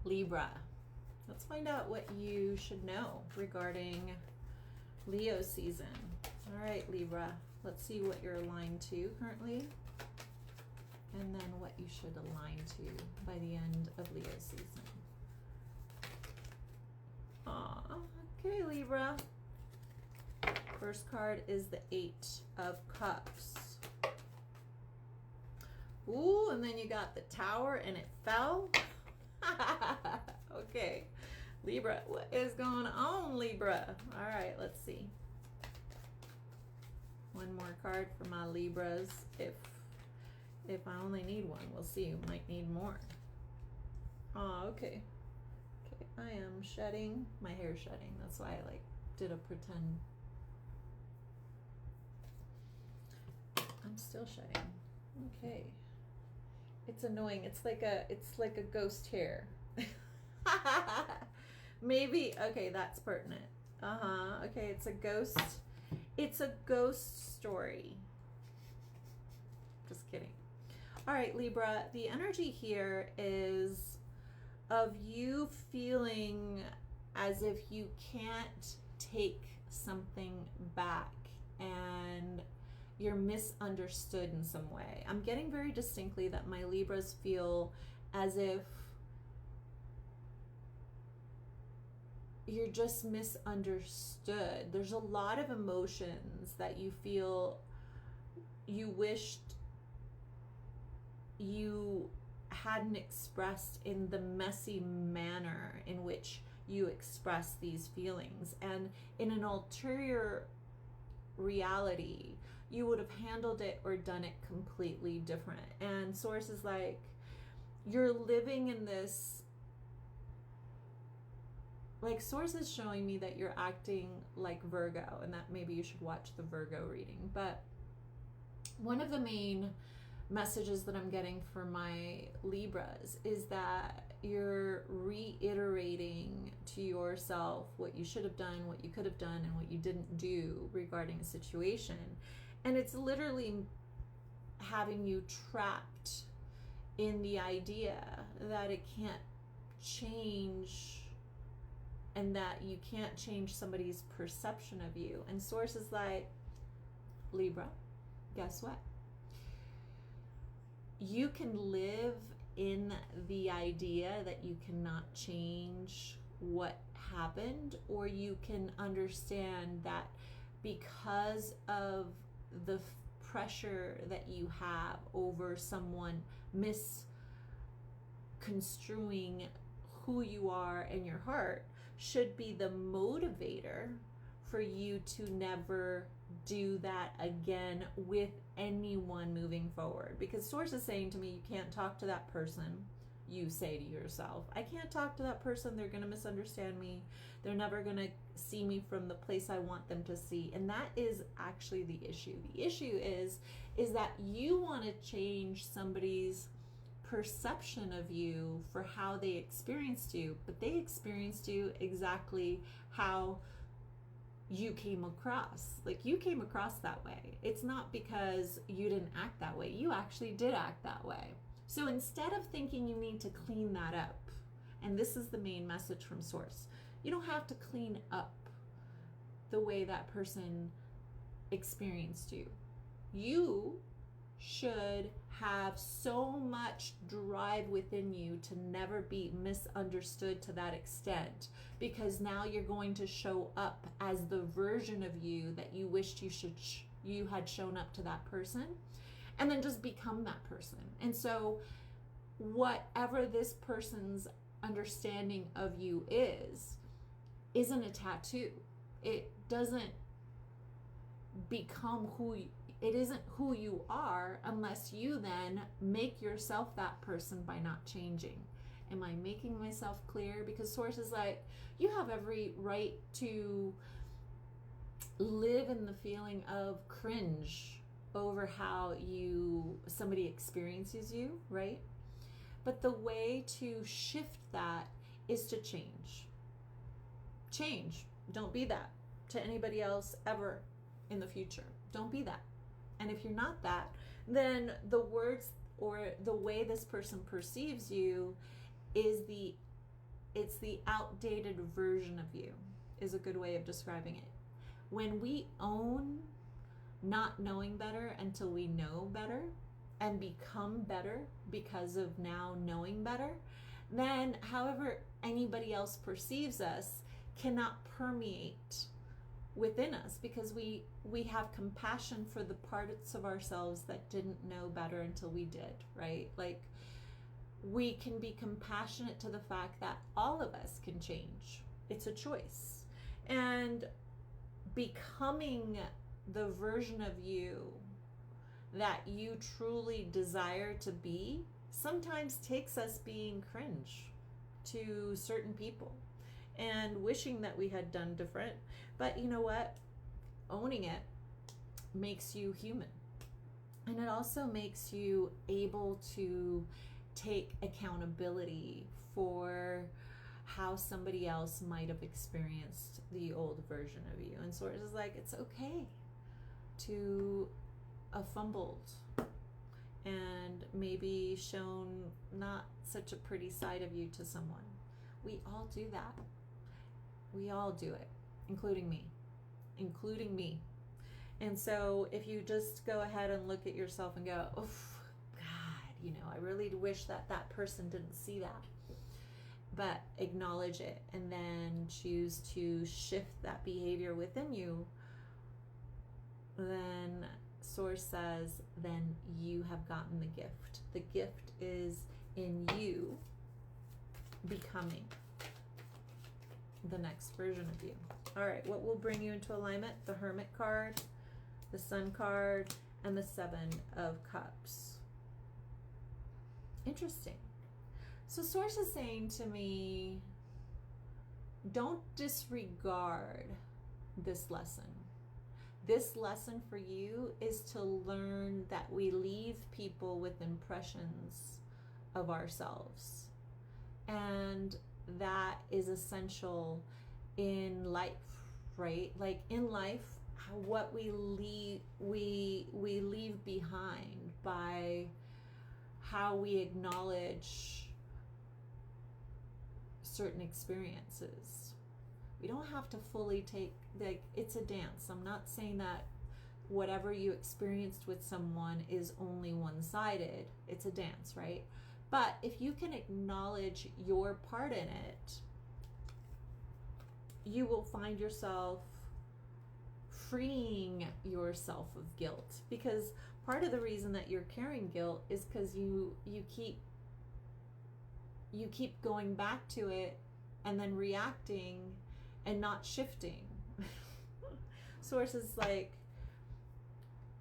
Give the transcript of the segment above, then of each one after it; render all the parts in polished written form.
Libra. Let's find out what you should know regarding Leo season. All right, Libra. Let's see what you're aligned to currently, and then what you should align to by the end of Leo season. Okay, Libra. First card is the Eight of Cups. Ooh, and then you got the Tower and it fell. Okay, Libra, what is going on, Libra? All right, let's see. One more card for my Libras. If I only need one, we'll see. You might need more. Oh, okay. Okay, I am shedding. My hair's shedding. That's why I did a pretend. I'm still shedding. Okay. It's annoying. It's like a ghost hair. Maybe, okay, that's pertinent. Okay, it's a ghost. It's a ghost story. Just kidding. All right, Libra, the energy here is of you feeling as if you can't take something back and you're misunderstood in some way. I'm getting very distinctly that my Libras feel as if you're just misunderstood. There's a lot of emotions that you feel you wished you hadn't expressed in the messy manner in which you express these feelings. And in an ulterior reality, you would have handled it or done it completely different. And Source is like, you're living in this, like, Source is showing me that you're acting like Virgo, and that maybe you should watch the Virgo reading. But one of the main messages that I'm getting for my Libras is that you're reiterating to yourself what you should have done, what you could have done, and what you didn't do regarding a situation. And it's literally having you trapped in the idea that it can't change and that you can't change somebody's perception of you. And Source is like, Libra, guess what? You can live in the idea that you cannot change what happened, or you can understand that because of the pressure that you have over someone misconstruing who you are and your heart should be the motivator for you to never do that again with anyone moving forward. Because Source is saying to me, you can't talk to that person. You say to yourself, I can't talk to that person. They're going to misunderstand me. They're never going to see me from the place I want them to see. And that is actually the issue. The issue is that you want to change somebody's perception of you for how they experienced you, but they experienced you exactly how you came across. Like, you came across that way. It's not because you didn't act that way. You actually did act that way. So instead of thinking you need to clean that up, and this is the main message from Source, you don't have to clean up the way that person experienced you. You should have so much drive within you to never be misunderstood to that extent, because now you're going to show up as the version of you that you wished you had shown up to that person, and then just become that person. And so whatever this person's understanding of you isn't a tattoo. It doesn't become it isn't who you are unless you then make yourself that person by not changing. Am I making myself clear? Because Source is like, you have every right to live in the feeling of cringe over how somebody experiences you, right? But the way to shift that is to change. Change. Don't be that to anybody else ever in the future. Don't be that. And if you're not that, then the words or the way this person perceives you is the it's the outdated version of you, is a good way of describing it. When we own not knowing better until we know better and become better because of now knowing better, then however anybody else perceives us cannot permeate within us, because we have compassion for the parts of ourselves that didn't know better until we did, right? Like, we can be compassionate to the fact that all of us can change. It's a choice. And becoming the version of you that you truly desire to be sometimes takes us being cringe to certain people and wishing that we had done different. But you know what? Owning it makes you human. And it also makes you able to take accountability for how somebody else might have experienced the old version of you. And so it's just like, it's okay to have fumbled and maybe shown not such a pretty side of you to someone. We all do that. We all do it, including me. And so if you just go ahead and look at yourself and go, oh, God, I really wish that that person didn't see that. But acknowledge it and then choose to shift that behavior within you, then Source says, then you have gotten the gift. The gift is in you becoming the next version of you. All right, what will bring you into alignment? The Hermit card, the Sun card, and the Seven of Cups. Interesting. So Source is saying to me, don't disregard this lesson. This lesson for you is to learn that we leave people with impressions of ourselves. And that is essential in life, right? Like in life, what we leave behind by how we acknowledge certain experiences. We don't have to fully take, like, it's a dance. I'm not saying that whatever you experienced with someone is only one-sided. It's a dance, right? But if you can acknowledge your part in it, you will find yourself freeing yourself of guilt. Because part of the reason that you're carrying guilt is because you keep going back to it and then reacting and not shifting. Source is like,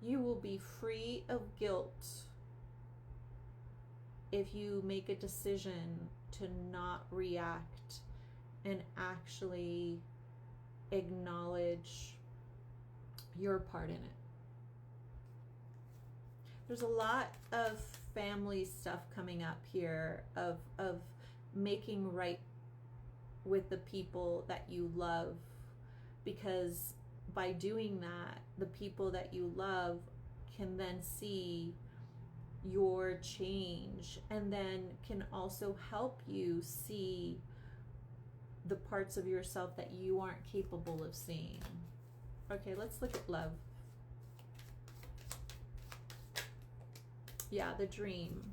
you will be free of guilt if you make a decision to not react and actually acknowledge your part in it. There's a lot of family stuff coming up here of making right with the people that you love, because by doing that, the people that you love can then see your change and then can also help you see the parts of yourself that you aren't capable of seeing. Okay, let's look at love. Yeah, the dream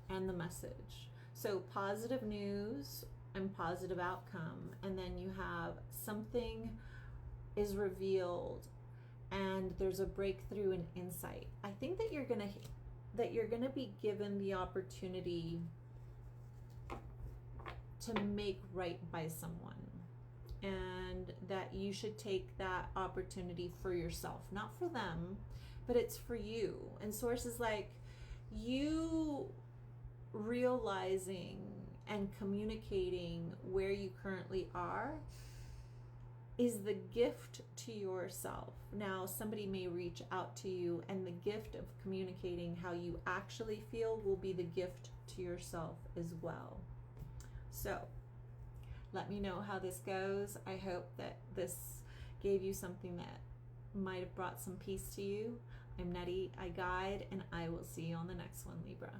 and the message. So positive news and positive outcome, and then you have something is revealed and there's a breakthrough and insight. I think that you're gonna be given the opportunity to make right by someone, and that you should take that opportunity for yourself, not for them, but it's for you. And Source is like, you realizing and communicating where you currently are is the gift to yourself. Now, somebody may reach out to you, and the gift of communicating how you actually feel will be the gift to yourself as well. So, let me know how this goes. I hope that this gave you something that might have brought some peace to you. I'm Nettie, I guide, and I will see you on the next one, Libra.